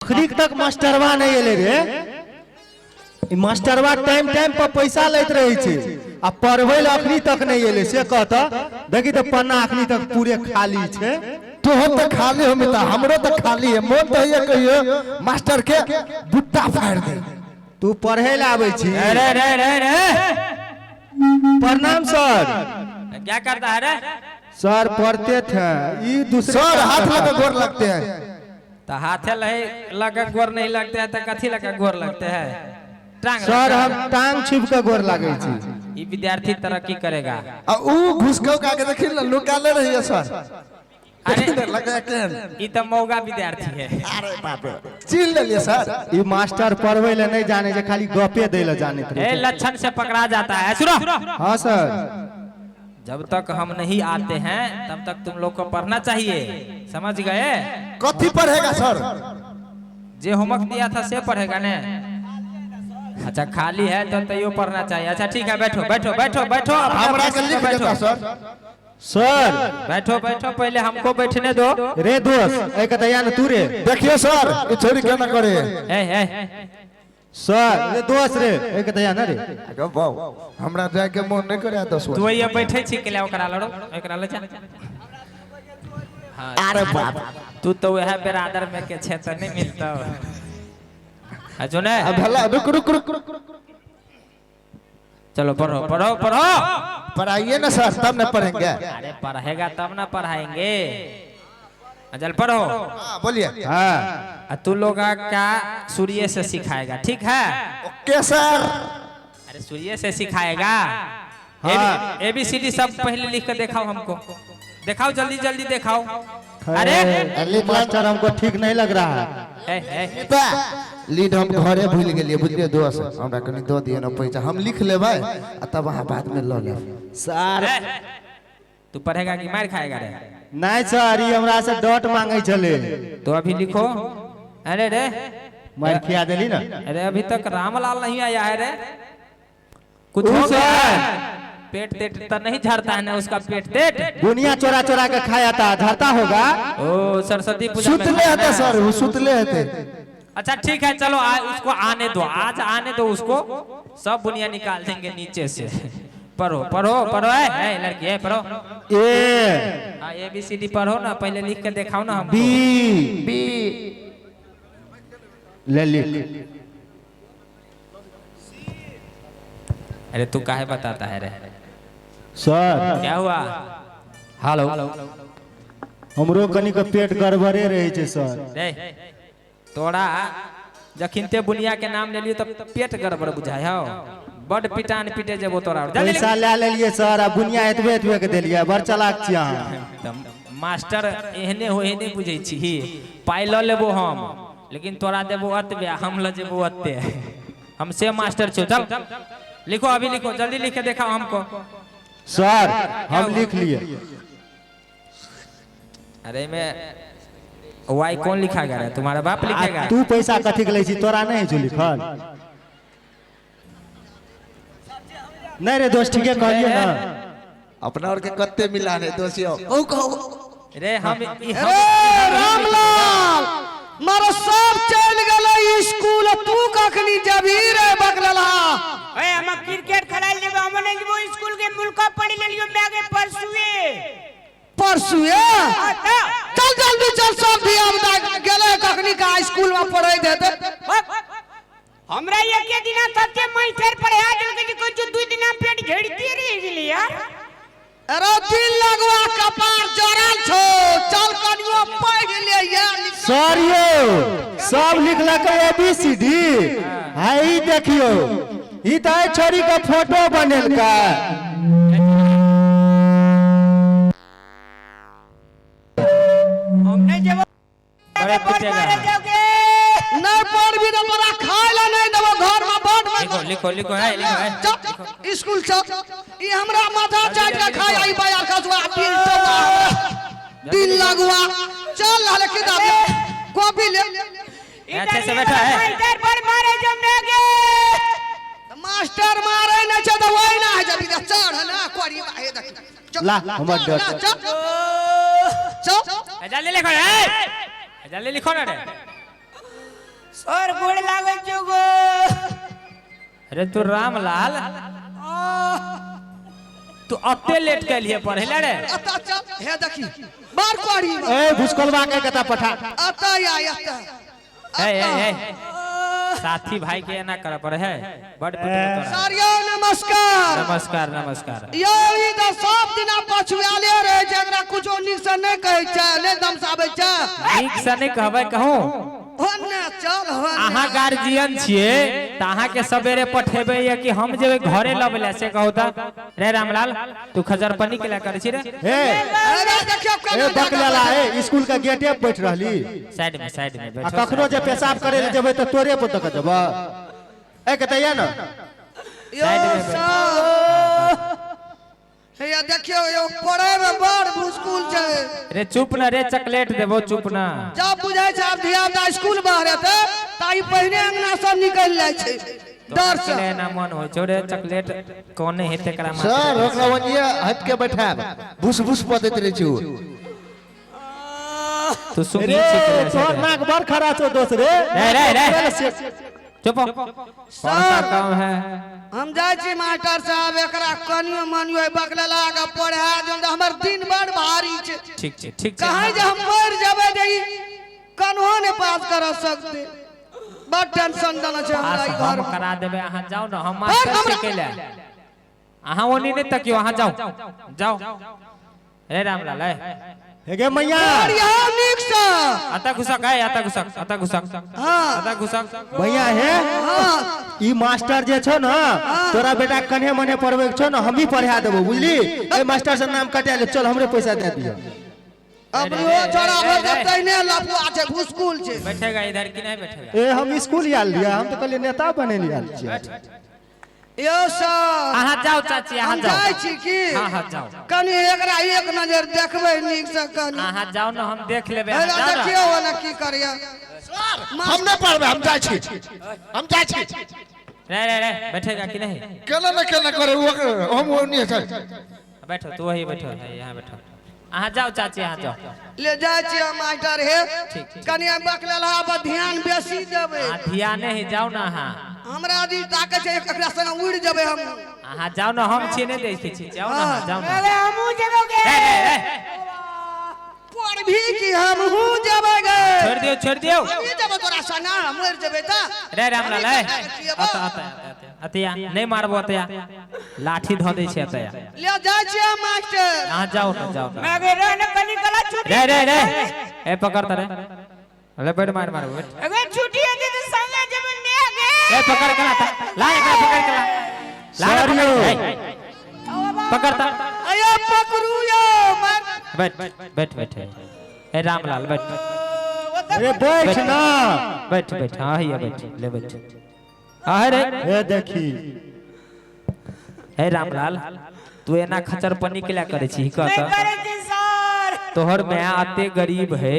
अखरी तक मास्टरवा नहीं एले रे। मास्टरवा टाइम टाइम पर पैसा लेत रहे छे आ पढ़वे ल अखरी तक नहीं एले से कहता देखी तो पन्ना अखरी तक पूरे खाली छे। तो हम तो खाली हम त हमरो तो खाली है मोन तो ये कहियो मास्टर के बुट्टा फाड़ दे। तू पढ़े ला आवे छी। रे रे रे रे प्रणाम सर। क्या करता है रे? सर पढ़ते थे ये दूसरे सर हाथ लगा गोर लगते हैं। तो हाथे लगा गोर नहीं लगते है तो कथी लगा गोर लगते है? सर हम टांग छुप के गोर लागे छी। ये विद्यार्थी तरक्की करेगा। ऊ घुसको का के देखिन लुकाले रही है सर। अरे लगा के ये तो मौगा विद्यार्थी है। अरे बाप रे चिल ले लिए सर। ये मास्टर पढ़वे ले नहीं जाने जे खाली गपे दे ले जाने ए लक्षण से पकड़ा जाता है। सुनो। हाँ सर। जब तक हम नहीं आते हैं तब तक तुम लोग को पढ़ना चाहिए, समझ गए? कथी पढ़ेगा सर? जे होमवर्क दिया था से पढ़ेगा ने। अच्छा खाली है तो तैयो पढ़ना चाहिए। अच्छा ठीक है बैठो बैठो बैठो बैठो। हमरा के लिख देता सर। सर बैठो बैठो पहले हमको बैठने दो। रे दोस्त एक दया न तू रे। देखिए सर ये छोरी क्या ना करे। सर रे दोस्त रे एक दया न रे। हमरा जाए के मन नहीं करे तो तू ये बैठे छी के ले ओकरा लड़ो एकरा ले जा। अरे बाप तू तो वह बेरादर में के छे त नहीं मिलता। अच्छा ने भला रुक रुक रुक चलो पढ़ो पढ़ो पढ़ो। पढ़ाइए ना सर तब न पढ़ेंगे। अरे पढ़ेगा तब ना पढ़ाएंगे। चल पढ़ो। बोलिए। हाँ तू लोग क्या सूर्य से सिखाएगा, ठीक है? Okay sir. अरे सूर्य से सिखाएगा। हाँ। ABCD सब पहले लिख कर दिखाओ हमको। दिखाओ जल्दी जल्दी दिखाओ। अरे मास्टर हमको ठीक नहीं लग रहा है। लीड हम घरे भूल गेलिए बुझलिए दोस्त हमरा कनी दो दिए न पैसा हम लिख लेबै तब वहां बाद में ल लेब। सर तू पढ़ेगा कि मार खाएगा रे? नहीं सर ये हमरा से डॉट मांगे चले। तो अभी लिखो। अरे रे मार खिया देली ना। अरे अभी तक रामलाल नहीं आया है रे। कुछ हो सर गया? पेट तेट तो नहीं झड़ता है ना उसका पेट तेट? बुनिया चोरा चोरा के खाया था झड़ता होगा। ओ सरस्वती पूजा में सुतले हते सर वो सुतले हते। अच्छा ठीक है चलो उसको आने दो, आज आने दो उसको। सब बुनिया निकाल देंगे नीचे से। पढ़ो पढ़ो पढ़ो है लड़की है पढ़ो। ABCD पढ़ो ना पहले लिख के दिखाओ ना हमको। बी ले लिख। अरे तू काहे बताता है रे? सर क्या हुआ? हेलो हमरो कनी के पेट गड़बड़े रहे छे सर। रे तोड़ा जखिन ते बुनिया के नाम ले लियो तब पेट गड़बड़ बुझाय हो। बड़ पिटान पिटे जब तोरा पैसा ले लेलिए सर आ बुनिया एतबे एतबे के देलिए बड़ चालाक छी अहाँ। मास्टर एहने हो एहने बुझै छी। पाई ल लेबो हम लेकिन तोरा देबो अतबे हम ल जेबो अते। हम से मास्टर छो। चल लिखो अभी लिखो जल्दी लिख के दिखाओ हमको। सर हम लिख लिए। अरे मैं वाई कौन लिखाएगा रे? तुम्हारा बाप लिखेगा। तू पैसा कथी के ले छी तोरा नहीं जो लिखल? नहीं रे दोस्त ठीक है कहलिए ना। अपना और के कत्ते मिला रे दोस्तियों। रे हम रामलाल मारो सब चल गए स्कूल तू कखनी जबी रे बगलला। ओए हम क्रिकेट खेलाइ लेबे हमने वो स्कूल के मुल्का पढ़ी ले लियो बैगे परसुए चल जल्दी चल सब भी हम गेले कखनी का स्कूल में पढ़ाई देते। हमरा एक के दिना सत्य मई फेर पढ़ा देल के कोई जो 2 दिना पेट झड़ती रह गेली यार। अरे दिल लगवा कपार जरल छो चल कनियो पढ़ ले यार। सर यो सब लिखलक ABCD। हाई देखियो ई त छोरी का फोटो बनेल का। हमने जब बड़े पिटेगा। नहीं पढ़ भी तो बड़ा खाए ला नहीं देबो घर में बाट में। लिखो लिखो लिखो है लिखो है। स्कूल चल ई हमरा माथा चाट के खाए आई बा यार कसवा दिल लगवा चल हले किताब कॉपी ले। अच्छे से बैठा है। मास्टर पर मारे जमने के मास्टर मारे न छ तो वही ना है जब चढ़ ना कोरी बाहे देख ला हमर डर चल जल्दी लिखो रे जल्दी लिखो ना रे। सर गोड़ लागल छो गो। अरे तू रामलाल तू अत्ते लेट के लिए पढ़े रे अता चल हे देखी बार कोड़ी ए भूसकोलवा के कता पठा अता या अता ए साथी भाई के ना कर पड़े है बड़ पिटो तोरा। सर यो नमस्कार नमस्कार नमस्कार। यो ई तो सब दिना पछुआले रहे जेकरा कुछो निक से नहीं कहै छै ने दमसाबै छै। ठीक से नहीं कहबै कहूं होने चल होने अहाँ गार्जियन छिए त अहाँ के सवेरे पठेबे या कि हम जेबे घरे लबले से कहू त रे रामलाल तू खजरपनी के ला करे छी रे। हे अरे देखियो ए केना बकलेला ए स्कूल के गेटे पे बैठ रहली साइड में आ बैठो। कखनो जे पेशाब करे ले जेबै त तोरे पर तक जेबै ए कतैया न यो सब हे या देखियो यो पढ़े में बड़ मुश्किल छै। रे चुप न रे चॉकलेट देबो चुप न। जब बुझाय छै अब धिया पुता स्कूल बाहर ते ताई पहिने अंगना सब निकल जाय छै डर से। चले ना मन हो छोरे चॉकलेट कोने हेते करा मार। सर ओकरा वनिए हट के बैठाब भूस भूस पदैत रहे छु। तू सुनी रे छी तोर नाक बड़ खरा छौ दोस्त रे रे चुप कौन काम है। हम जाय छी मास्टर साहब एकरा कनियो मानियो बकलेला के पढ़ा जोन हमर दिन बड़ भारी छै। ठीक छै ठीक छै। कहे जे हम मर जेबै दई कन्हो ने पास कर सकते बड़ टेंशन देना छै हमरा ई घर हम में। करा देबे अहाँ जाओ ना हम मास्टर से केले अहाँ ओनी नहीं तकियो अहाँ जाओ जाओ। रे रामलाल हे गे मैया और यहाँ निक से आता घुसक है आता घुसक हां आता घुसक भैया हे हां ई मास्टर जे छौ न तोरा बेटा कन्हे मने पढ़बै छौ न हम ही पढ़ा देबो बुझली। ए मास्टर से नाम कटा ले चल हमरे पैसा दे दियो। अब वो छोड़ा भर तैने लफुआ छै भूसकुल छै। बैठेगा इधर कि नहीं बैठेगा। ए हम स्कूल आल लिया हम तो कहलिए नेता बने नहीं आल छियै। यो सर अहाँ जाओ चाची अहाँ हम जाओ। जाय छी की हाँ जाओ कनी एकरा एक नजर देखबै निक से कनी अहाँ जाओ ना हम देख लेबे हे अहाँ जाओ देखियो ना। ना की करिया हम नहीं पढ़बे हम जाय छी हम जाय छी। रे बैठेगा कि नहीं। केना करे हम ओनी छै। बैठो तू वही बैठो यहाँ बैठो अहाँ जाओ चाची अहाँ जाओ। ले जाय छी हम मास्टर हे कनी बकलेला पर ध्यान बेसी देबै। ध्यान ही जाओ ना अहाँ हमरा दी ताके छै एकरा संग उड़ जेबै हम। अहाँ जाओ ना हम छी नहीं देखै छी जाओ ना अहाँ, जाओ ना। अरे हमू जबोगे। पर भी कि हम हूं जेबै गे छोड़ दियो ई जेबै तोरा संग मर जेबै त रे रामलाल अतया नहीं मारबो अतया लाठी धो दे छै अतया। ले जाय छी हम मास्टर। अहाँ जाओ ना मैं गे रहने कनी कला छुट्टी। रे ए पकड़ तरे ले बैठ मार बैठ अगर छुट्टी है तो संगे जब ने गे। ए पकड़ के ला एकरा पकड़ के ला पकड़ता अयो पकड़ू यो मार बैठ ए रामलाल बैठ अरे बैठ ना बैठ हाँ ही बैठ ले बैठ हाँ रे ए देखी हे रामलाल तू एना खचरपनी के ला करे छी नहीं कहता करे छी सर। तोहर मैं आते गरीब है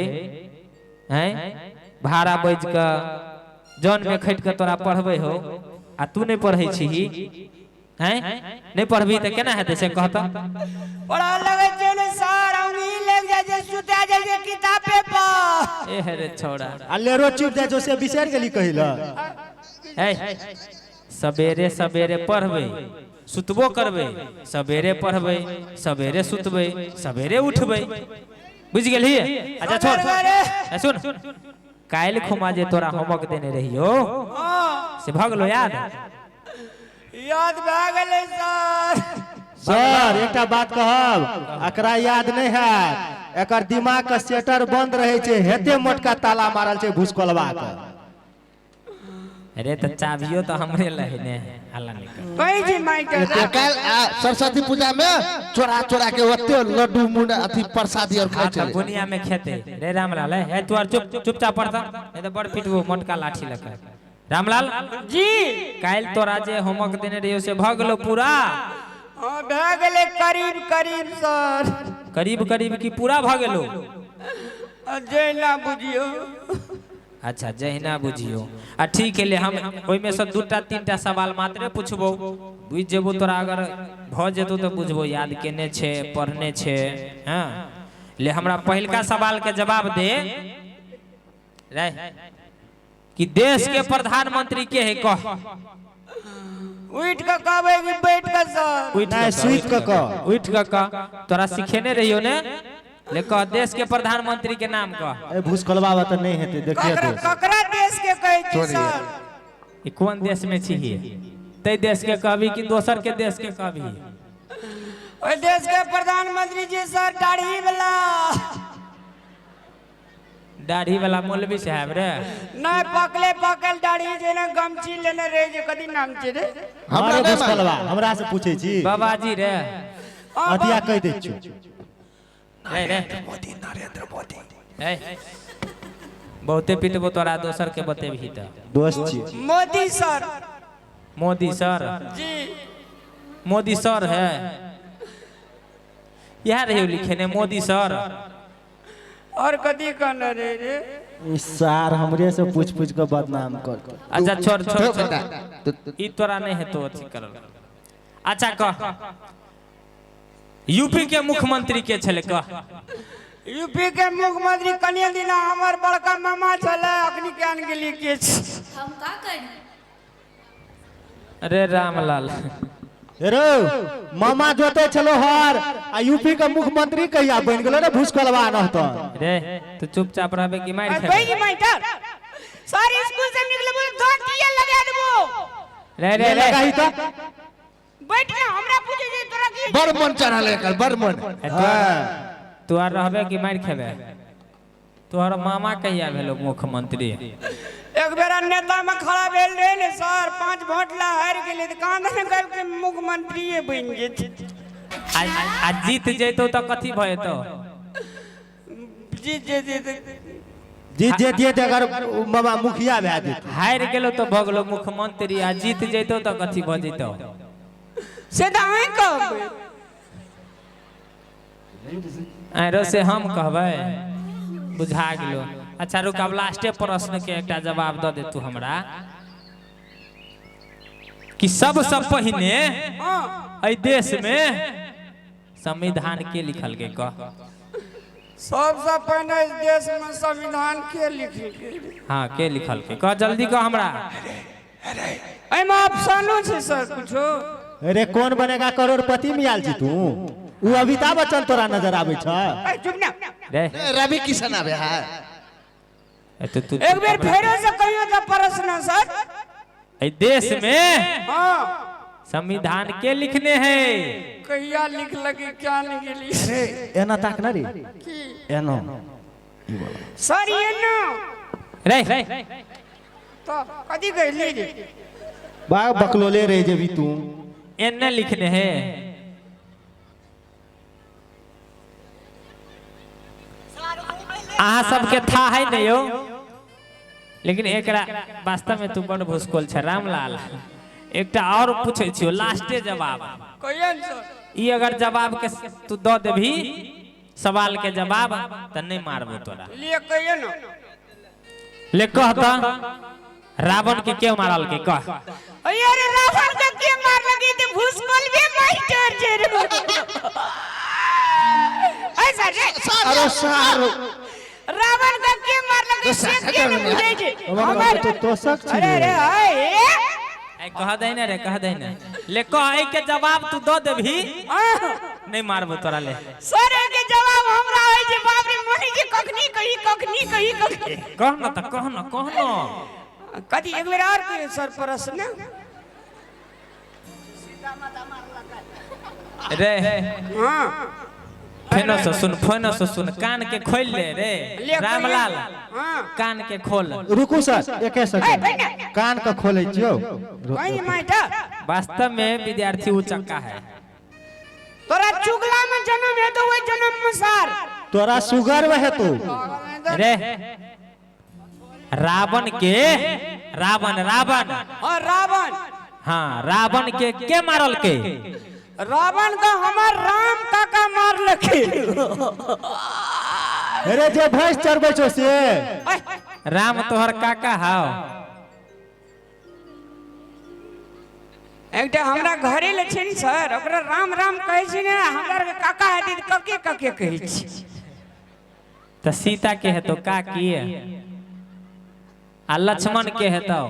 हैं भाड़ा बैज का जौन में खट के तोरा पढ़बे हो आ तू नहीं पढ़ै छी हैं नहीं पढ़बी त केना हेतै से कहता। पढ़ा लगे चले सर अंगी लग जाए जे सुता जाए जे किताबे पर। ए रे छोड़ा अल्लेरो चुप जाय जो से बिसर गेली कहिला। ए सवेरे सवेरे पढ़बे सुतबो करबे सवेरे पढ़बे सवेरे सुतबे सवेरे उठबे बुझ गेली। अच्छा छोड़ सुन काल खुमा जे तोरा होमवर्क देने रहियो से भगलो याद भाग गेले सर। सर एकटा बात कहब एकरा याद नहीं है एकर दिमाग का सेटर बंद रहे छे हेते मोटका ताला मारल छे भूसकोलवा के। अरे तो चाबियो तो हमरे लहने हल्ला निकल कहीं जी माइटर कल सरस्वती पूजा में चोरा के ओते लड्डू मुंडा अथी प्रसादी और खाए चले। बुनिया में खेते रे रामलाल है तू और चुपचाप पढ़ता नहीं तो बड़ पिटबो मोटका लाठी लगा। रामलाल जी काल तोरा जे होमवर्क देने रहियो से भ गेलो पूरा। हां भाग गेले करीब सर। करीब की पूरा भ गेलो। जय ना बुझियो। अच्छा जहिना बुझियो आ ठीक है ले हम ओइ में से दूटा तीनटा सवाल मात्र पूछबो बुझ जेबो तोरा अगर भ जेतो तो बुझबो याद केने छे पढ़ने छे। हां ले हमरा पहलका सवाल के जवाब दे रे कि देश के प्रधानमंत्री के है कह। उठ के कहबै कि बैठ के सर। उठ नहीं सुइत क क उठ के कह। तोरा सिखेने रहियो ने ले कह देश के प्रधानमंत्री के नाम कह। ए भूसकलवा त नहीं हेते देखिए तो ककरा देश के कहै छी सर? ई कौन देश में छी? तै देश के कहबी कि दोसर के देश के कहबी? ओइ देश के प्रधानमंत्री जी सर दाढ़ी वाला मौलवी साहब रे। नहीं पकल दाढ़ी जे ना गमछी लेने रहे जे कदी नाम छै रे? हमारे भूसकलवा हमरा से पूछे छी बाबाजी रे। अतिया कह दे छु नरेंद्र मोदी बहुते पिटबो तोरा दोसर के बतेबही त। दोस्त छी मोदी सर। मोदी सर जी मोदी सर है यह रहे लिखे ने मोदी सर। और कदी कहना रे रे? इस सार हमरे से पूछ के बदनाम कर। अच्छा छोड़ ई तोरा नहीं है तो अथी करल। अच्छा कह यूपी के मुख्यमंत्री के छले कह। यूपी के मुख्यमंत्री कनिया दिना हमर बड़का मामा छले अखनी ज्ञान के लिए के हम का करी? अरे रामलाल रे मामा जोते चलो हर आ यूपी का मुख्यमंत्री कहिया बन गेलो रे भूसकलवा न त। रे तू चुपचाप रहबे कि मार भाई खाबे? माइटर सारी स्कूल से निकले बोले दो टिया लगा देबो। रे लगाई त बैठ ना हमरा पूछे जे तोरा की बड़ मन चढ़ा लेकर बड़ मन। तू आर रहबे कि मार खेबे? तोहर मामा कहिया भेलो मुख्यमंत्री? एक बेरा नेता में खड़ा भेल रहे ने सर 5 वोट ला हार गेले त कांदे ने कह के मुख्यमंत्री बन जेते। आ जीत जैतो त कथी भएतो? जीत जेते जीत जे अगर मामा मुखिया भए जेत हार गेलो तो भगलो मुख्यमंत्री आ जीत जैतो त कथी भ जैतो? से दाई कहबै आरो से हम कहबै बुझा गेलो। अच्छा रुक अब लास्टे प्रश्न के एकटा जवाब द दे तू हमरा कि सबसे पहिने ए देश में संविधान के लिखल के कह। सबसे पहले इस देश में संविधान के लिखल के? हाँ के लिखल के कह जल्दी कह हमरा। एमे ऑप्शनो छै सर कुछो? अरे कौन बनेगा करोड़पति में आल छी तू? उ अमिताभ बच्चन तोरा नजर आबै छ? ए चुप ना। रे रवि किशन आवे है। तू एक बेर फेरो से कहियो त प्रश्न सर। ए देश में हां संविधान के लिखने हैं? कहिया लिख लगे क्या नहीं गेली? अरे एना ताक न रे एनो सर ये ना रे तो कदी कहली रे? बा बकलोले रह जेबी तू। एने लिखने हैं अहाँ सबके था है नहीं हो लेकिन एकरा वास्तव में तू बड़ भूसकोल छ रामलाल। एकटा और पूछे छियो लास्टे जवाब। कहियन सर। ई अगर जवाब के तू द देभी सवाल के जवाब त नहीं मारबो तोरा। लिए कहियन ना। ले कहता रावण के क्यों मारल के कह? अरे रावण का के मार लगी थे भूसकोल भी मास्टर जे रे। ऐसा रे अरे सार रावण का के मार लगी से के न बुझे जे हमार तो तोसक छी। अरे रे हाय ए कह दे ना रे कह दे ना। ले कह ए के जवाब तू द देभी नहीं मारबो तोरा ले। सर के जवाब हमरा है जे बाप रे मोनी के कखनी कही कह न त कह न कदी एक बेर और कहियो सर प्रश्न। रे हां फेनो से सुन कान के खोल ले रे रामलाल। हां कान के खोल। रुकू सर एक सेकंड कान का खोले छियो। कहीं माइटर वास्तव में विद्यार्थी उचक्का है। तोरा चुगला में जन्म है तो वही जन्म में सर तोरा शुगर में है तू। रे रावण और रावण हाँ रावण के मारल के? रावण का हमार राम काका मार लखे। अरे जे भैंस चरबै छो से राम तोहर काका हाव। एकटा हमरा घरे ले छै सर ओकरा राम राम कहै छी ने हमरा काका है कके कके कहै छी। त सीता के है तो काकी आ लक्ष्मण के हेतौ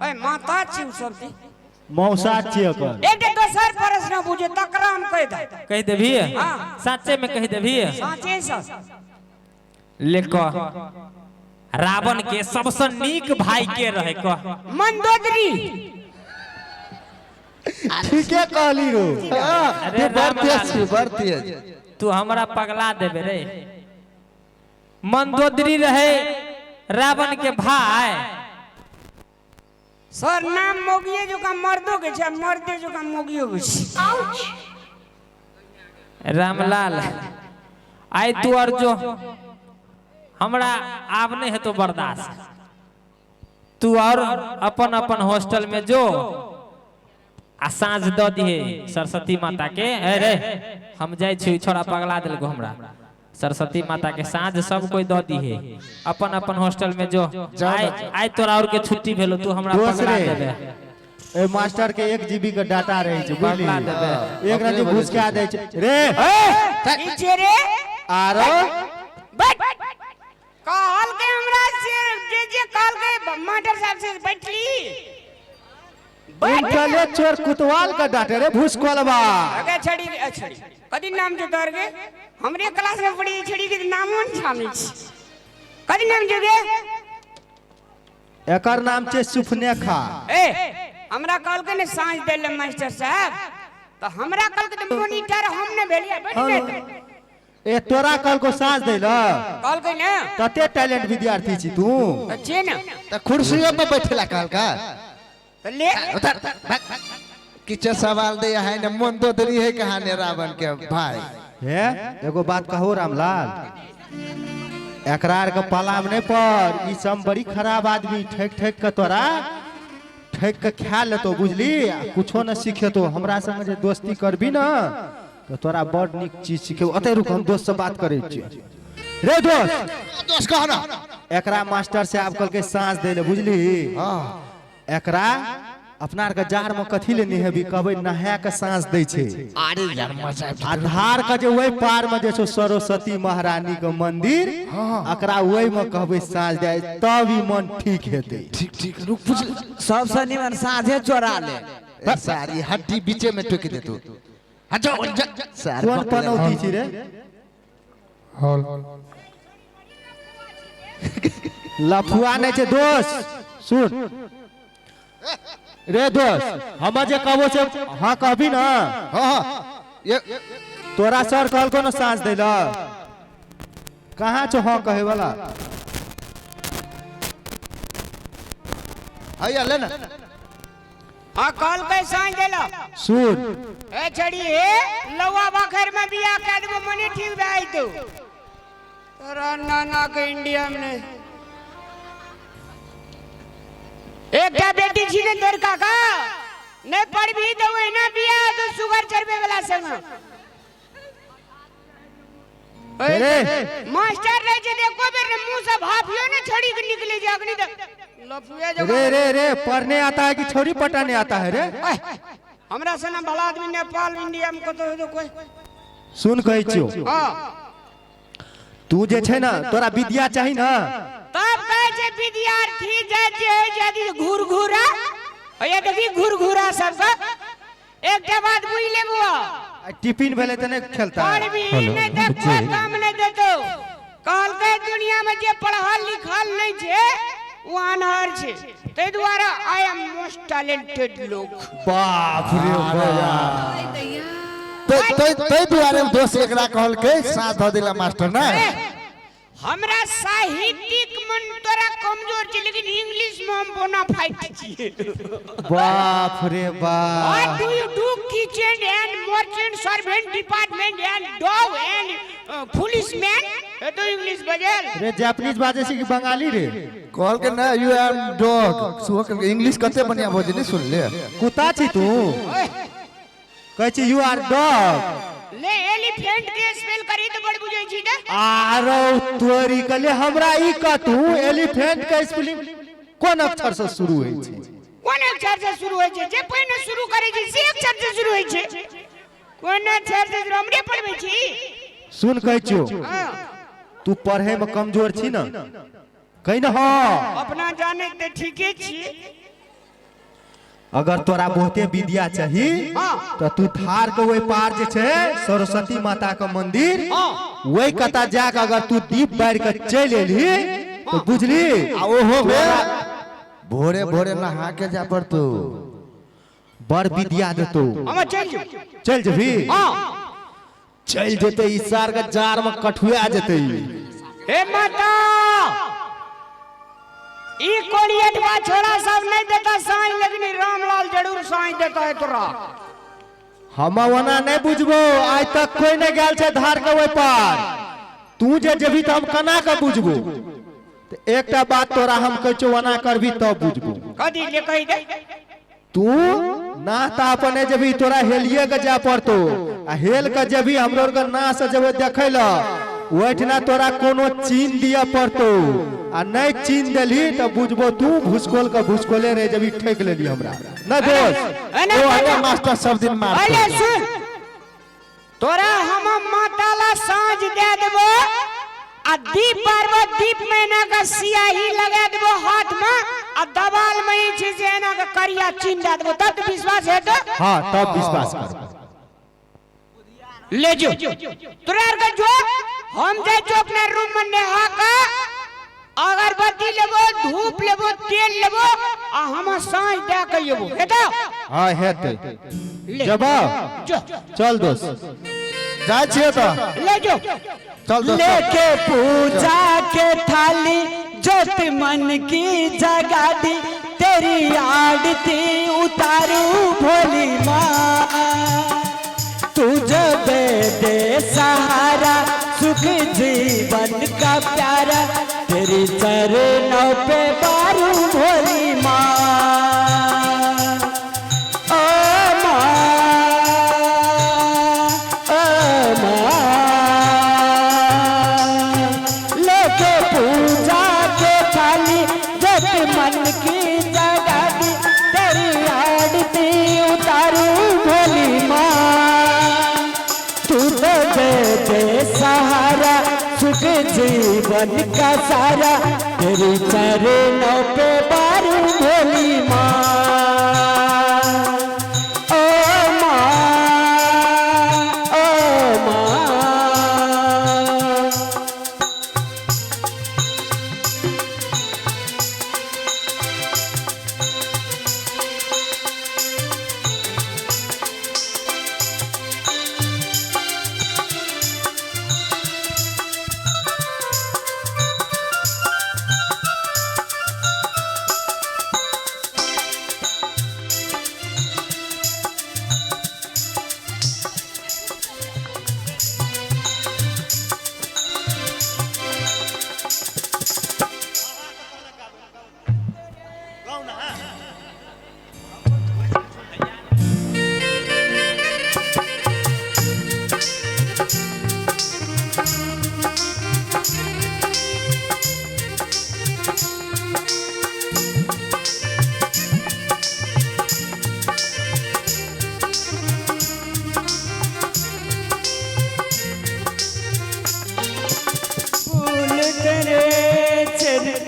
ओए माता छी उ सब दी मौसा छियै ओकर। एक दोसर प्रश्न पूछे तकरा हम कह दे कह देभी हाँ। सच्चे में कह देभी साचे सा लेको रावण के सबसे नीक भाई के रहे कह मंदोदरी ठीके कहली रो। अरे रामलाल बढ़ तेज तू हमरा पगला देबे रे। मंदोदरी रहे रावण के भाई। सर नाम मोगिए जो का मर्दों के छे मर्दे जो का मोगियो के छे। रामलाल आई तू और जो हमरा आब नहीं है तो बर्दाश्त। तू और अपन अपन हॉस्टल में जो आ साँझ द दिहे सरस्वती माता के। अरे हम जाय छी छोड़ा पगला दिल को हमरा। सरस्वती माता के साँझ सब कोई द दिहे अपन अपन हॉस्टल में जो। आई तोरा और के छुट्टी भेलो तू हमरा पगला देबे। ए मास्टर के 1 GB के डाटा रहे छै बुझली। पगला देबे एक राती घुस के आ जाय छै रे पीछे रे आरो बैठ काल के हमरा से जे काल के मास्टर साहब से बैठली चले चोर कुतवाल का डाटे रे भूसकोलबा। अगे छड़ी छड़ी कदी नाम जो दर गे हमरे क्लास में पढ़ी छड़ी के नाम न छामी छी कदी नाम जो गे एकर नाम छै सुफनेखा। ए हमरा कल के ने सांझ देले मास्टर साहब तो हमरा कल के मॉनिटर हम ने भेलिए बैठ ए तोरा कल को साँझ दैला कल के ने कते टैलेंट विद्यार्थी छी तू। अच्छे ना त कुर्सियों पे बैठेला काल का तो ले उधर किछ सवाल दे है न मंदोदरी है कहानी रावण के भाई। हे एगो बात कहो रामलाल एकरार के पाला में नहीं पर ई सब बड़ी खराब आदमी ठेक ठेक के तोरा ठेक के खा लेतो बुझली। कुछो न सीखेतो हमरा संग जे दोस्ती करबी न तो तोरा बड़ निक चीज सीखे। ओते रुक हम दोस्त से बात करे छी रे दोस्त। दोस्त कह ना एकरा मास्टर से आप कल के सांस देले बुझली। हां एकरा अपना आर के जार में कथी ले निहेबी कहबै नहा के सांस दै छै। अरे यार मजा आधार का जे वही पार में जे छो सरस्वती महारानी के मंदिर एकरा वही में कहबै सांस दे तब ई मन ठीक हेतै। ठीक ठीक रुक पूछ सबसे निमन साझे चोरा ले सारी हड्डी बीचे में टोक दे तू हटो सारी कोन पनौती छी रे लफुआ नहीं छै दोस्त। सुन रे दोस्त हम जे कहबो से हां कहबी ना। हां ये तोरा सर कहल को न सांस दैला कहां छो हां कहे वाला। आइया ले ना हां कल के सांझ देला सुन ए छड़ी हे लवा बखर में बियाह कर देबो मने ठीक भाई तू तोरा नाना के इंडिया में एक बेटी छी ने तोर काका ने पढ़ भी तो वही ना बिया तो शुगर चढ़बे वाला संग अरे मास्टर रह जे देखो बेर ने मुंह से भाफियो ने छड़ी के निकले जे अग्नि लफुए जो रे रे रे पढ़ने आता है कि छोरी पटाने आता है रे। हमरा से ना भला आदमी नेपाल इंडिया में कतो हो कोई सुन कहै छियो हां तू जे छै ना तोरा विद्या चाही ना तब कहे जे विद्यार्थी जे यदि घुरघुरा ये देखी घुरघुरा सब एक के बाद बुझ लेबो टिफिन भेले त नहीं खेलता और भी नहीं दे कोई काम नहीं देतो काल के दुनिया में जे पढ़ल लिखल नहीं छे वो अनहर छे ते द्वारा आई एम मोस्ट टैलेंटेड लोग। बाप रे बाप ते दुआरे दोस्त एकरा कहल के साथ द देला मास्टर ना। हमरा साहित्यिक मन तोरा कमजोर छे लेकिन इंग्लिश में हम बोनाफाइड छिए। बाप रे बाप। What do you do kitchen and merchant servant department and dog and policeman? ये तो इंग्लिश बजल रे जापानीज बाजे छी कि बंगाली रे कहल के ना यू आर डॉग सुहो के इंग्लिश कते बढ़िया बोझ नहीं सुन ले कुत्ता छी तू कहै छी यू आर डॉग ले एलिफेंट के स्पेल करी तो बड़ बुझै छी ने आरो तोरी कले हमरा ई कहतू एलिफेंट के स्पेलिंग कोन अक्षर से शुरू होय छै। कोन अक्षर से शुरू होय छै जे पहिने शुरू करै छी से अक्षर से शुरू होय छै कोन अक्षर से हमरे पढ़बै छी। सुन कहै छियो हां तू पढ़े में कमजोर छी ना कहीं न हो अपना जाने ते ठीके छी। अगर तोरा बहुते विद्या चाहिए तो तू थार के वही पार जे छे सरस्वती माता का मंदिर वही कता जाके अगर तू दीप बार के चल एली तो बुझली ओहो भोरे भोरे नहा के जा पर तू बड़ विद्या देतो। हम चल जो चल जभी चल जेते इस सार के जार में कठुआ जेते। हे माता ई कोड़ियटवा छोड़ा सब नहीं देता साईं, लेकिन रामलाल जरूर साईं देता है तोरा। हम वना नहीं बुझबो, आज तक कोई नहीं गेल छे धार के वही पार। तू जे जभी तो हम कना के बुझबो। तो एकटा बात तोरा हम कहो वना करबी तब बुझबो। कदी जे कहि दे तू ना ता अपने जभी तोरा हेलिए के जा पड़तो आ हेल के जभी हमरो के ना से जब देखैला ओठना तोरा कोनो चीन दिया पड़तो आ नहीं चीन देली तो बुझबो तू भूसकोल के भूसकोले रे जभी ठेक लेली हमरा ना दोस्त। ओ अरे मास्टर सब दिन मार अरे सुन तोरा हम माताला साँझ दे देबो आ दीप बारबो, दीप में ना का सियाही लगा देबो हाथ में आ दबाल में ई चीज एना का करिया चीन दे देबो, तब तो विश्वास है तो। हां तब विश्वास कर ले जो तोरा का जो हम जाय जो अपने रूम में नहा का अगरबत्ती लेबो, धूप लेबो, तेल लेबो आ हम साँझ दे के येबो हेतो। हां हेते जबा जो चल दोस्त जा छिए तो ले जो चल दोस्त लेके पूजा के थाली ज्योत मन की जगा दी, तेरी आरती उतारू भोली माँ। तू जब दे सहारा सुख जीवन का प्यारा, तेरी चरणों पे बारू भोली माँ। ओ माँ, ओ माँ, लेके पूजा के थाली जब मन की जगा दी, तेरी आरती उतारू भोली माँ। तू तो दे दे सहारा सुख जीवन का सारा, तेरी चरणों पे बारू भोली माँ। ओ माँ, ओ माँ, फूल तेरे चरण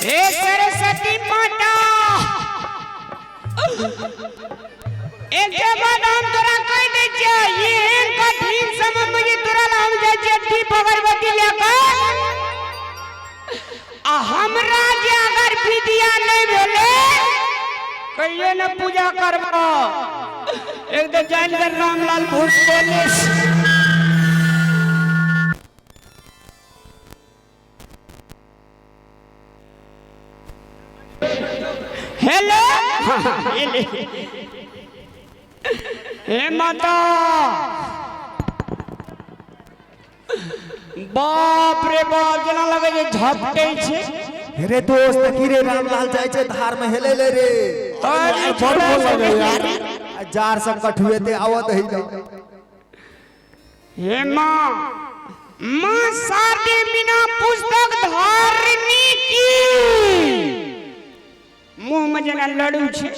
हे सरस्वती माता एक बात हम तोरा कह दे छियै, ये एहन कठिन समय में जे तोरा हम जाय छियै दीप अगरबत्ती लेकर आ हमरा जे अगर विद्या नहीं भेले कहिए न पूजा करबो। एक दिन जान कर रामलाल भूसकोले हेलो हे माता बाप रे बाप जना लगे जे झपटे छे। रे दोस्त की रे रामलाल जाय छे धार में हेले ले रे अरे बड़ बोल लगे यार जार सब कठुए ते आवत है ना। हे माँ माँ शादी बिना पुस्तक धारनी की मुंह में जना लड़ू छे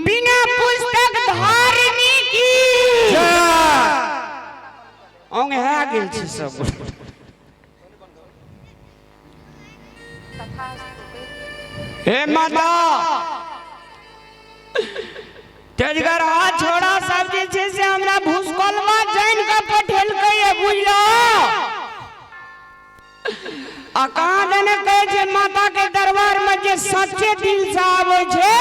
बिना पुस्तक धारनी की ओंगे है गेल छी सब हे माता तेजगर हाथ छोड़ा सब जे छै से हमरा भूसकोलवा जान के पठेल के ये बुझलो आ कहां देने कहे छै माता के दरबार में जे सच्चे दिल से आवे छै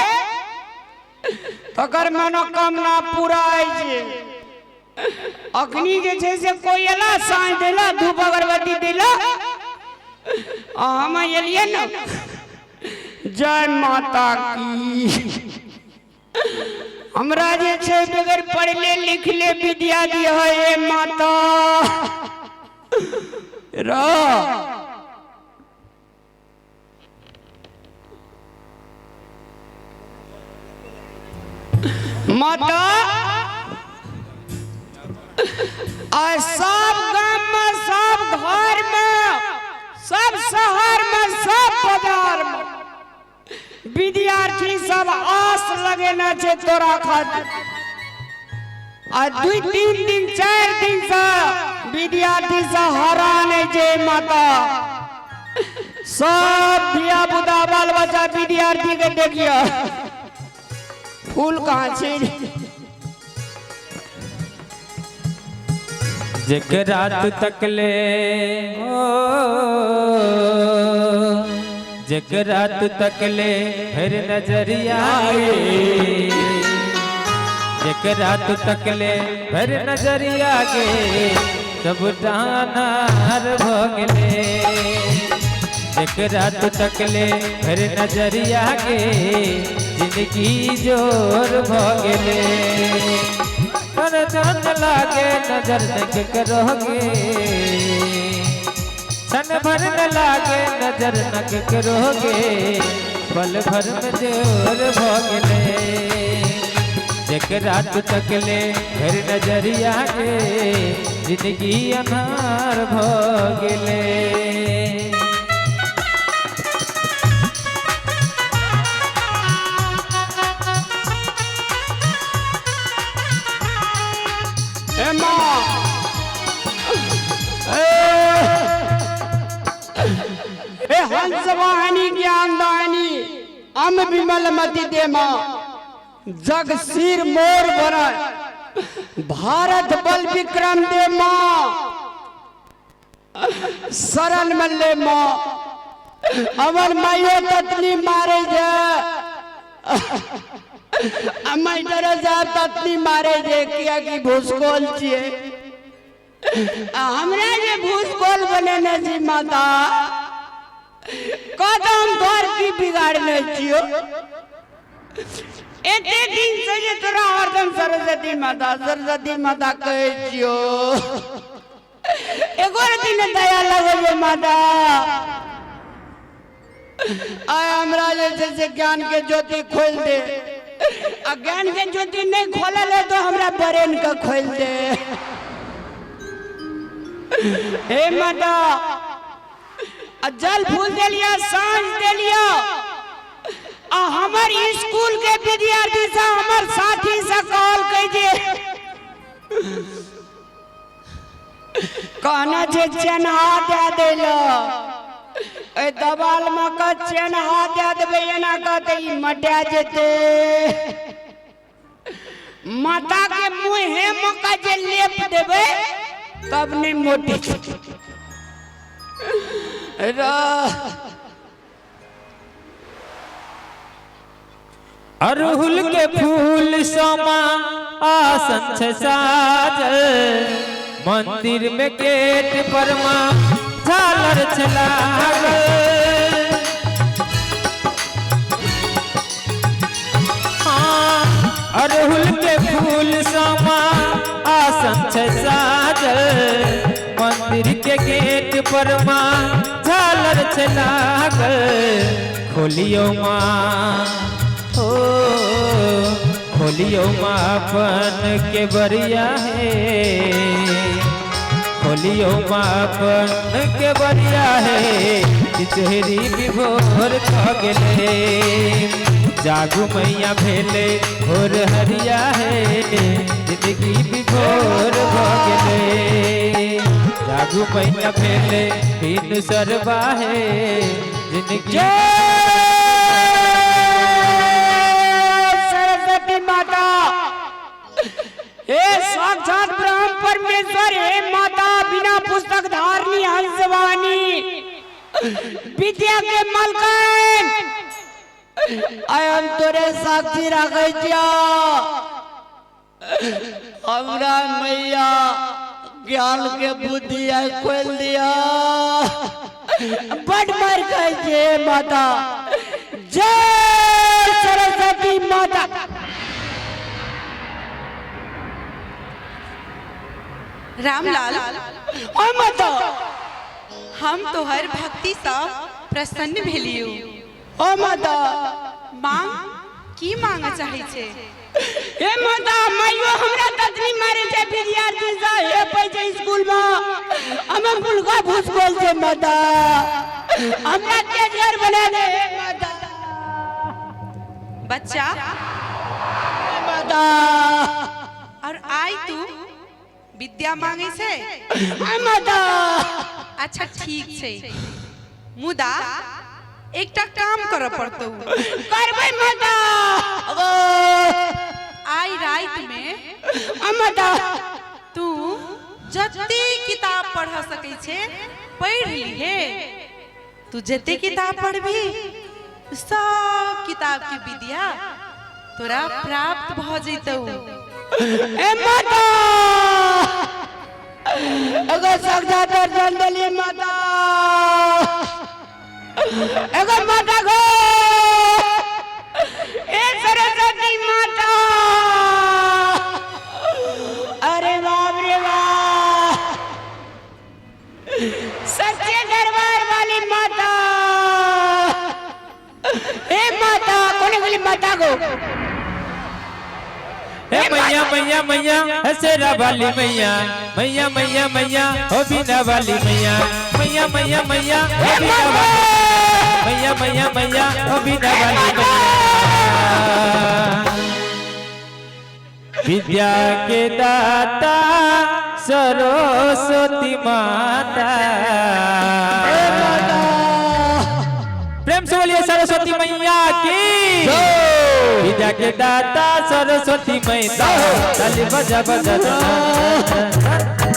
तकर मनोकामना पूरा होय छै अग्नि जे छै से कोई एला साँझ देला धूप अगरबत्ती देला आ हम एलिए न जय माता की हमरा जे छै बगैर पढ़ले लिखले विद्या दी है माता रो माता आ सब गांव में सब घर में सब शहर में सब बाजार में विद्यार्थी सब आस लगेना छै तोरा खातिर आ 2-3 दिन 4 दिन से विद्यार्थी से हैरान है जे माता सब धिया पुता बाल बच्चा विद्यार्थी के देखियो फूल कहाँ छै जेकरा तकले जेकरा तकले फिर नजरिया गे जेकरा तकले फिर नजरिया गे सब डानार भ गेले जेकरा तकले फिर नजरिया गे जिंदगी जोर भ गेले कर जान लागे नजर देख करोगे सन भर न लागे नजर नक करोगे पल भर में जोर भोगले जेकरा तकले फिर नजरिया के जिंदगी अनार भोगले हंस वाहिनी ज्ञान दानी अम विमल मति दे मां जग सिर मोर बना भारत बल विक्रम दे मां शरण मल्ले मां अमर मायो ततनी मारे जा अमर दरजा ततनी मारे जे किया की भूसकोल छिए हमरा जे भूसकोल बने जी माता कदम द्वार की बिगाड़ने छियो एते दिन से जे तोरा हरदम सरस्वती माता कहे छियो एगो दिन दया लगे माता आय हमरा जे से ज्ञान के ज्योति खोल दे आ ज्ञान के ज्योति नहीं खोलल है तो हमरा ब्रेन का खोल दे हे माता जल फूल दे लिया सांझ दे लिया आ हमर स्कूल के विद्यार्थी से हमर साथी से कॉल कीजिए कहना जे चेन्हा दे देलो ए दबाल में का चेन्हा दे देबे एना कहते ई मटा जेते माता के मुंहे में का जे लेप देबे तब नहीं मोटी अरहुल के फूल सोमा आसन छे साजल मंदिर में गेट पर मां झालर छलागल अरहुल के फूल सोमा आसन छे साजल मंदिर के गेट पर मां झालर छलागल खोलियो मां ओ खोलियो मां अपन के बरिया है खोलियो मां अपन के बरिया है चेहरी विभोर ख गेले जागू मैया भेले भोर हरिया है जिंदगी विभोर भ गेले जागू मैया भेले बिन सरबा है जिंदगी सरस्वती माता हे साक्षात ब्रह्म परमेश्वर हे माता बिना पुस्तक धारनी हंसवानी विद्या के मलकन हम तोरे साक्षी रखे छिया हमरा मैया ज्ञान के बुद्धि खोल दिया बड़ मर गए माता जय सरस्वती माता। रामलाल ओ माता हम तोहर भक्ति सा प्रसन्न भेलियो। ओ माता मांग की मांग चाहे छे? हे माता मायो हमरा ततनी मारे छे विद्यार्थी सा हे पैसे स्कूल में हम कुल का भूसकोल छे माता हमरा टीचर बना दे हे माता। बच्चा माता और आई तू विद्या मांगे छे? माता अच्छा ठीक छे मुदा एकटा काम कर पड़तो। करबै माता आई रात में माता तू जते किताब पढ़ सकै छे पढ़ लीहे। तू जते किताब पढ़बी सब किताब के विद्या तोरा प्राप्त भ जइतौ। ए माता अगर साक्षात दर्शन दिली माता अगर माता गो ए सरस्वती माता अरे बाप रे बाप सच्चे दरबार वाली माता ए माता कौन बोली माता को हे मैया मैया मैया हसेरा वाली मैया मैया मैया मैया हो बिना वाली मैया मैया मैया मैया हो बिना वाली मैया मैया मैया हो बिना वाली मैया विद्या के दाता सरस्वती माता प्रेम से बोलिए सरस्वती मैया की विद्या के दाता सरस्वती मैया ताली बजा बजा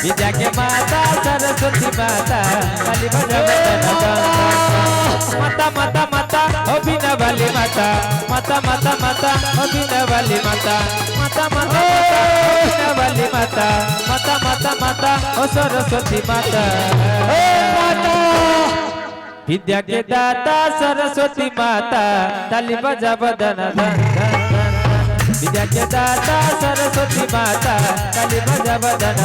विद्या के माता सरस्वती माता ताली बजा बजा माता माता माता ओ बिना वाली माता माता माता माता ओ बिना वाली माता माता माता माता ओ बिना वाली माता माता माता माता ओ सरस्वती माता विद्या के दाता सरस्वती माता ताली बजा बदन विद्या के दाता सरस्वती माता ताली बजा बदन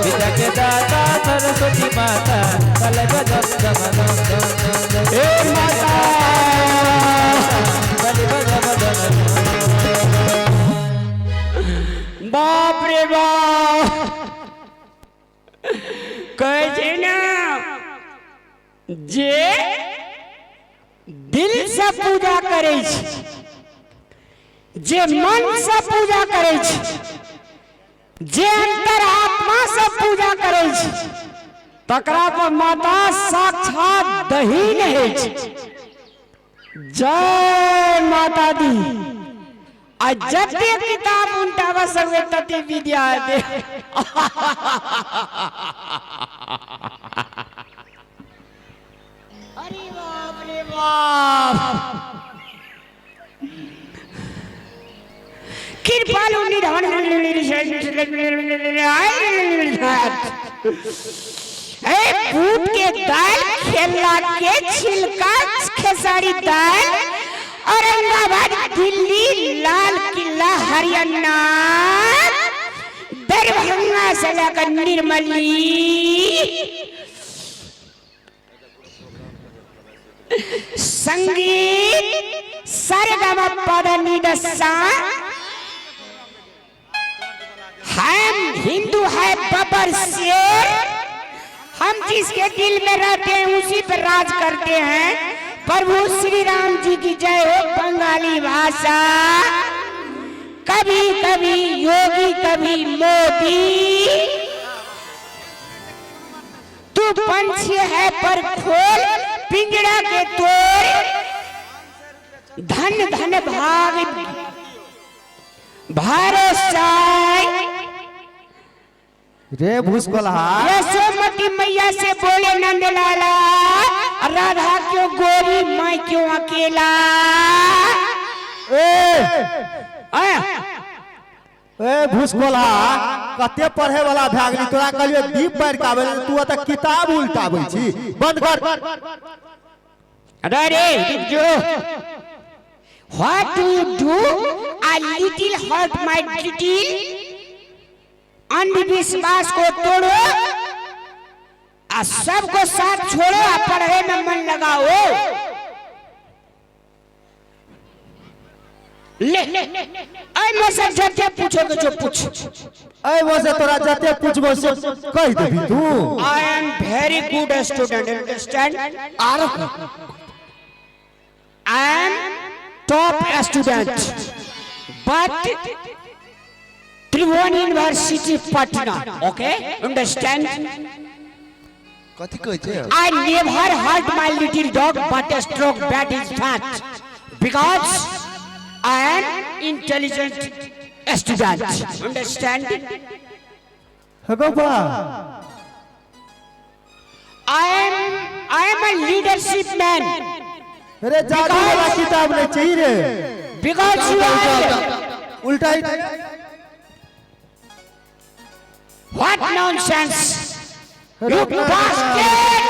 विद्या के दाता सरस्वती माता ताली बजा बदन हे माता ताली बजा बदन बाप रे बाप कहे ना जे दिल से पूजा करे जे मन से पूजा करे जे अंतर आत्मा से पूजा करे तकरा पर माता साक्षात दहीन है। जय माता दी आ जते किताब उल्टावा सके तते विद्या दे अरे बाप रे बाप कृपालु निधान फूट के दाल खेला के छिलका खेसारी दाल औरंगाबाद दिल्ली लाल किला हरियाणा दरभंगा से लेकर निर्मली संगीत सरगम पद निदसा हम हिंदू है बबर शेर हम जिसके दिल में रहते हैं उसी पर राज करते हैं प्रभु श्री राम जी की जय हो। बंगाली भाषा कभी कभी योगी कभी मोदी, तू पंछी है पर खोल पिंजड़ा के तोड़, धन धन भाग भरोसा। रे भूसकोल्हा, यशोमती मैया से बोले नंदलाला, राधा क्यों गोरी मैं क्यों अकेला। ए भूसकोल्हा, कते पढ़े वाला भए गेली तोरा कहलियो दीप बैठ के आबै तू त किताब उल्टाबै छी। बंद कर। अरे रुक जो। What do you do? A little hurt my little, अंधविश्वास को तोड़ो, आ सबको साथ छोड़ो, आ पढ़ाई में मन लगाओ। ले आई मुझसे जते पूछोगे जो पूछ। ऐ वसे तोरा जते पूछबो से कह देबी तू। I am very good student, understand? I am top student, but Tribhuvan University Patna, okay? Understand? कथी कहै छै? I never hurt my little dog, but a stroke bat is fat, because I am intelligent student. Understand? हगो बा, I am a leadership man. अरे जादू वाला किताब नहीं चाहिए रे। Because you are उल्टा ही। what nonsense? You bastard!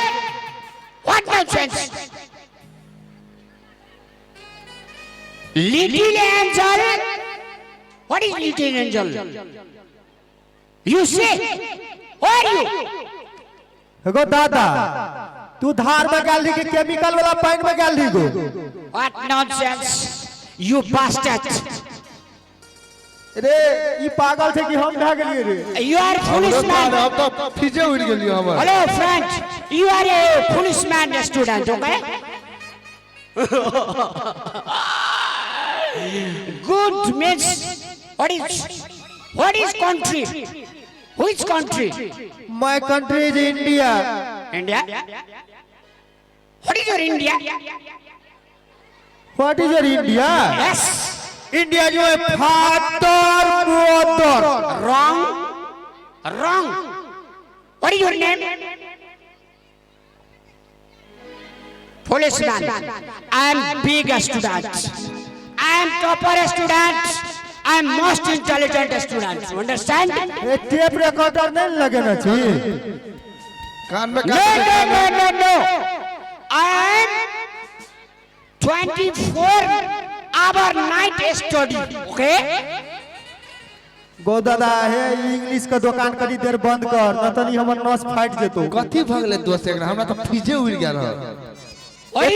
What nonsense? Little angel? What is little angel? You say, who are you? हगो दादा, तू धार में गाल दी के केमिकल वाला पानी में गाल दी गो। What nonsense? You bastard! रे ई पागल थे कि हम ढा गेलिए रे। You are foolish man. अब तो फिजे उड़ गेलियो हमर। Hello friend, you are a foolish man student, okay? Good means what is country? Which country? My country is India. India. What is your India? What is your India? Yes. India जो है father mother. Wrong. Wrong. What is your name? Policeman. I am big student. I am topper student. I am most intelligent student. You understand? ये tape recorder नहीं लगे ना छी। कान में No. I am 24-hour night study. Okay? गो दादा है English का दुकान करी देर बंद कर, न तनी हमर नस फाट जेतो। कथी भगले दोस्त एकरा हमरा तो फिजे उड़ गेल रह। What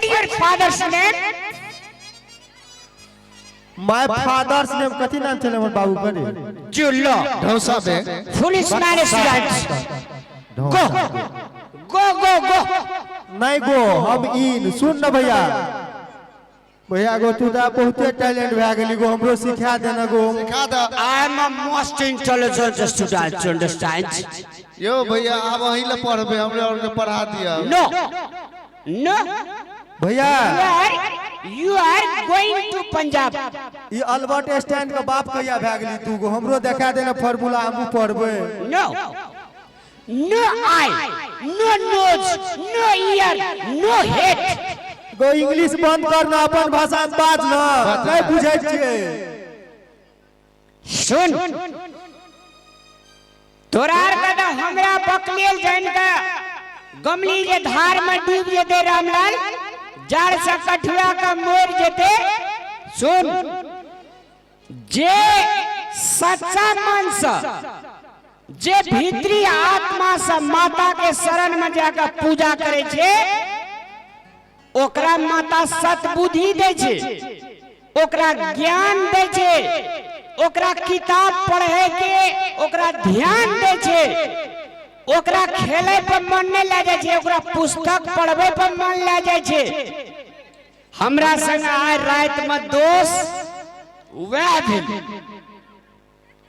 is your father's name? My father's name कथी नाम छले हमर बाबू करे? Jullo. ढौसा बे। Foolish man student. Go. नहीं गो, हम इन सुन न भैया। भैया गो तू दा बहुते टैलेंट भए गेली गो, हमरो सिखा देना गो। सिखा the. I am a most intelligent student. You understand? यो भैया अब अहीं ले पढ़बे, हमरे और के पढ़ा दिया। No. भैया You are going to Punjab. E Albert Einstein का बाप कहिया भए गेली तू गो, हमरो देखा देना फार्मूला हमहू पढ़बे। No eye, no nose, no ear, no head. गो इंग्लिश बंद कर ना, अपन भाषा में बाज ना, नहीं बुझै छियै। सुन, तोरार का तो हमरा बकलेल जान का गमली के धार में डूब जेते रामलाल, जड़ से कठुआ का मोर जेते। सुन, जे सच्चा मन से, जे भीतरी आत्मा से माता के शरण में जाकर पूजा करे छे, ओकरा माता सतबुद्धि दे छे, ओकरा ज्ञान दे छे, ओकरा किताब पढ़े के ओकरा ध्यान दे छे। ओकरा खेले पर मन नहीं लग जाए छे, ओकरा पुस्तक पढ़वे पर मन लग जाए छे। हमरा संग आय रात में दोस्त वह भेल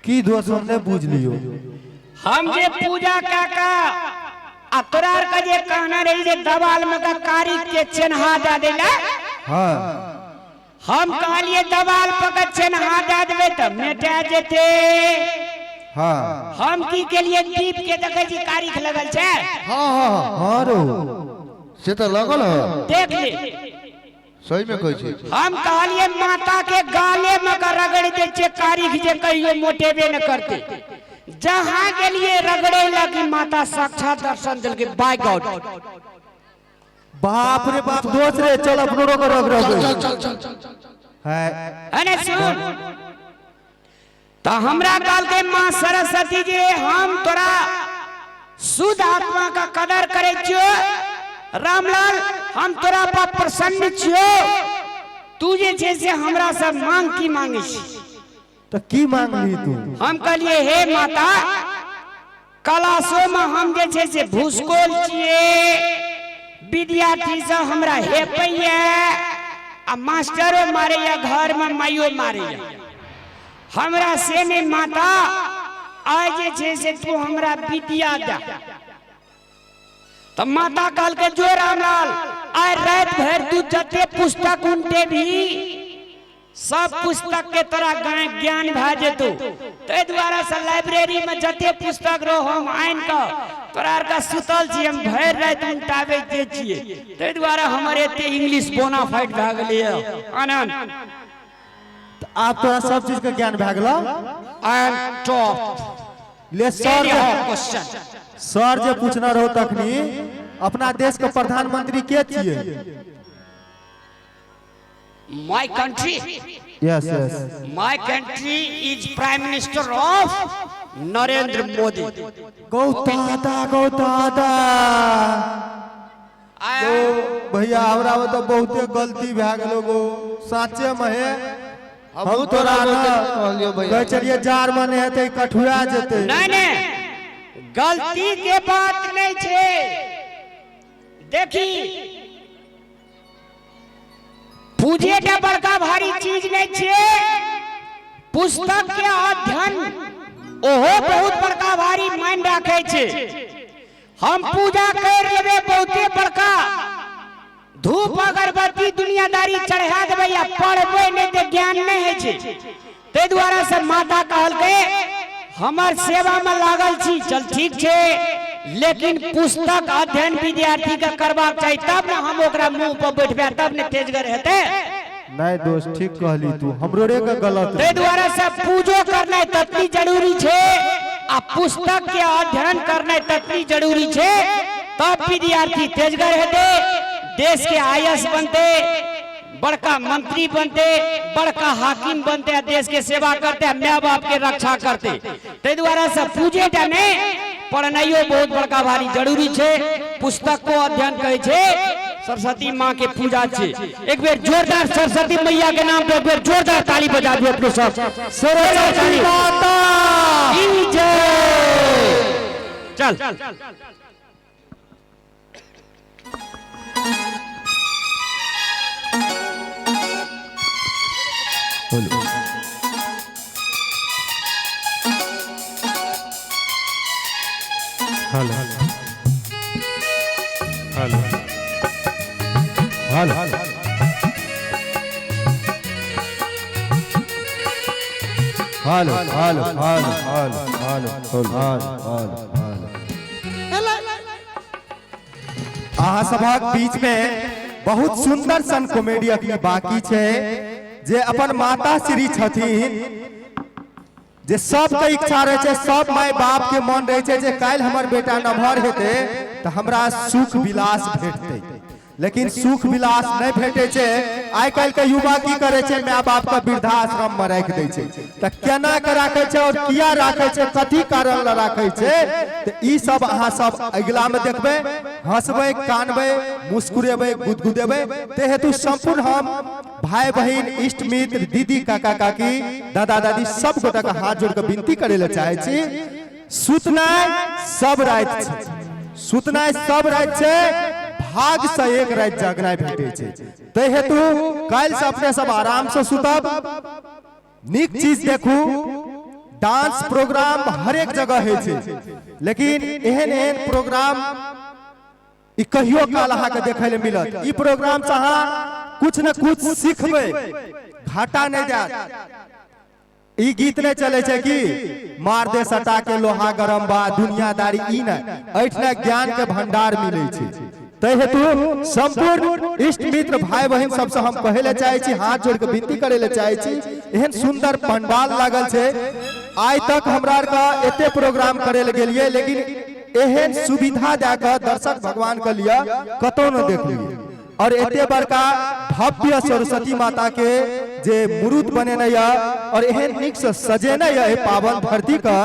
की दोस्त हमने बुझ लियो। हम जे पूजा काका आ तोरा आर का जे कहना रही जे दवाल में का कारी के चिन्हा दे देला, हाँ हम कहलिए दवाल पर का चिन्हा दे देबे त मेटा जेते। हाँ हम की के लिए दीप के देखे जी कारी लगल छे। हाँ हाँ हाँ रो से तो लगल है, देख ले सही में कहै छै। हम कहलिए माता के गाले में का रगड़ दे छे कारी जे कहियो मोटेबे न करते। जहां के लिए रगड़े लगी माता साक्षात दर्शन दिल के बाय गॉड। बाप रे बाप दोस्त रे चल अपनो रो है अने सुन तो हमरा काल के मां सरस्वती जी हम तोरा शुद्ध आत्मा का कदर करे छियो। रामलाल हम तोरा पर प्रसन्न छियो। तू जे छे से हमरा से मांग की मांगे छी। तो की मांग ली तू? हम कहलिए हे माता क्लासो में हम जे छे से भूसकोल छिए, विद्यार्थी से हमरा हे पैया आ मास्टरो मारे या घर में माइयो मारे या हमरा से ने माता आज जे छे से तू हमरा विद्या दा। तो माता काल के जो रामलाल आज रात भर तू जते पुस्तक उनते भी सब पुस्तक के तरह ज्ञान भा जेतु। ते द्वारा से लाइब्रेरी में जते पुस्तक रो हम आइन का तोरा का सुतल छी हम भर रात उनटावे दे छिए। ते द्वारा हमरे एते इंग्लिश बोनाफाइड भ गेलिए। आनंद आप तोरा सब चीज का ज्ञान भए गेलो। आई एम टॉप ले सर क्वेश्चन सर जे पूछना रहो तखनी अपना देश के प्रधानमंत्री के छिए? My country yes yes my country is prime minister of Narendra Modi. गौतादा भैया हमरा तो बहुते गलती भए गेलो गो साचे में है। हम तोरा कहलियो भैया कह चलिए जार मने हेते कठुआ जेते। नहीं नहीं गलती के बात नहीं छे। देखी पूजे का बड़का भारी चीज नहीं छे। पुस्तक के अध्ययन ओहो बहुत बड़का भारी मान रखे छे। हम पूजा कर लेबे बहुते बड़का धूप अगरबत्ती दुनियादारी चढ़ा देबे या पढ़बे नहीं ते ज्ञान नहीं है छे। ते द्वारा से माता कहल के हमार सेवा में लागल छी। चल ठीक छे लेकिन पुस्तक अध्ययन विद्यार्थी का करबाक चाहिए तब ना हम ओकरा मुंह पर बैठबे तब ने तेजगर हेते। नहीं दोस्त ठीक कहली तू हमरो रे का गलत। ते द्वारा से पूजो करना ततनी जरूरी छे आ पुस्तक के अध्ययन करना ततनी जरूरी छे तब विद्यार्थी तेजगर हेते, देश के आईएएस बनते, बड़का मंत्री बनते, बड़का हाकिम बनते, देश के सेवा करते, माँ बाप के रक्षा करते। ते द्वारा से पूजे जाने पढ़नाइयो बहुत बड़का भारी जरूरी छे। पुस्तक को अध्ययन करे छे सरस्वती माँ के पूजा छे। एक बेर जोरदार सरस्वती मैया के नाम पे एक बेर जोरदार ताली बजा दियो अपने सब। सरस्वती माता की जय। चल hello hello hello hello hello अहाँ सभक बीच में बहुत सुंदर सन कॉमेडी अखनी बाकी छे जे अपन माता श्री छथिन जे सबके इच्छा रहे छे, सब माय बाप के मन रहे छे जे काल हमर बेटा नमहर हेते तो हमरा सुख विलास भेटते, लेकिन सुख विलास नहीं भेटे छे। आइ काल के युवा की करे छे माय बाप का वृद्धाश्रम में राख दे छे। त केना के राखे छे और किया राखे छे, कथी कारण ला राखे छे, त ई सब अहाँ सब अगला में देखबे, हंसबे, कानबे, मुस्कुरेबे, गुदगुदेबे। ते हेतु संपूर्ण हम भाई बहन, इष्ट मित्र, दीदी, काका काकी, दादा दादी सब गोटा के हाथ जोड़ के विनती करे ले चाहे छी सुतनाय सब रात छै, सुतनाय सब रात छै, भाग से एक रात जागनाय भेटै छै। तै हेतु काल्हि से अपने सब आराम से सुतब, नीक चीज देखू। डांस प्रोग्राम हर एक जगह होइ छै, लेकिन एहन एहन प्रोग्राम ई कहियो काल अहाँके देखै ले मिलत। ई प्रोग्राम से अहाँ कुछ न कुछ सीखबै, घाटा नहीं जात। ई गीत नहीं चले छै कि मार दे सटा के लोहा गरम बा दुनियादारी, ई नहीं, ऐठना ज्ञान के भंडार मिलै छै। तै हेतु संपूर्ण इष्ट मित्र भाई बहन सबसे हम कहे ले चाहे छी, हाथ जोड़ के विनती करे ले चाहे छी, एहन सुंदर पंडाल लागल छै। आज तक हमरा आर का एते प्रोग्राम करे ले गेलिए, लेकिन एहन सुविधा देकर दर्शक भगवान के लिए कतौ न देखलिए। और एते बड़का भव्य सरस्वती माता के जे मूर्त बनेने या और एहन नीक से सजेने या पावन धरती का